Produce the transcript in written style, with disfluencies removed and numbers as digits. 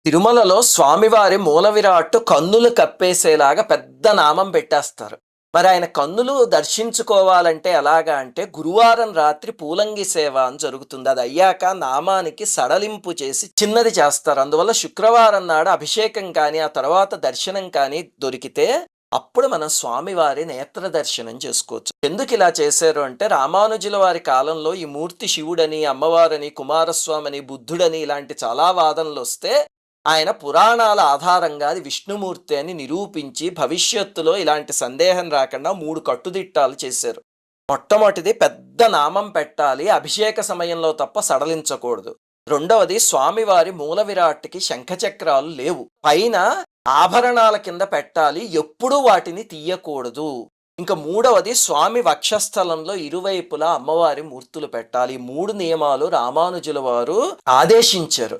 తిరుమలలో స్వామివారి మూల విరాట్టు కన్నులు కప్పేసేలాగా పెద్ద నామం పెట్టేస్తారు. మరి ఆయన కన్నులు దర్శించుకోవాలంటే ఎలాగా అంటే గురువారం రాత్రి పూలంగి సేవ అని జరుగుతుంది. అది అయ్యాక నామానికి సడలింపు చేసి చిన్నది చేస్తారు. అందువల్ల శుక్రవారం నాడు అభిషేకం కానీ, ఆ తర్వాత దర్శనం కానీ దొరికితే అప్పుడు మనం స్వామివారి నేత్ర దర్శనం చేసుకోవచ్చు. ఎందుకు ఇలా చేశారు అంటే రామానుజుల వారి కాలంలో ఈ మూర్తి శివుడని, అమ్మవారని, కుమారస్వామని, బుద్ధుడని ఇలాంటి చాలా వాదనలు వస్తే ఆయన పురాణాల ఆధారంగా అది విష్ణుమూర్తి అని నిరూపించి భవిష్యత్తులో ఇలాంటి సందేహం రాకుండా 3 కట్టుదిట్టాలు చేశారు. మొట్టమొదటిది పెద్ద నామం పెట్టాలి, అభిషేక సమయంలో తప్ప సడలించకూడదు. రెండవది స్వామివారి మూల విరాట్కి శంఖచక్రాలు లేవు, పైన ఆభరణాల కింద పెట్టాలి, ఎప్పుడూ వాటిని తీయకూడదు. ఇంకా మూడవది స్వామి వక్షస్థలంలో ఇరువైపులా అమ్మవారి మూర్తులు పెట్టాలి. 3 నియమాలు రామానుజుల వారు ఆదేశించారు.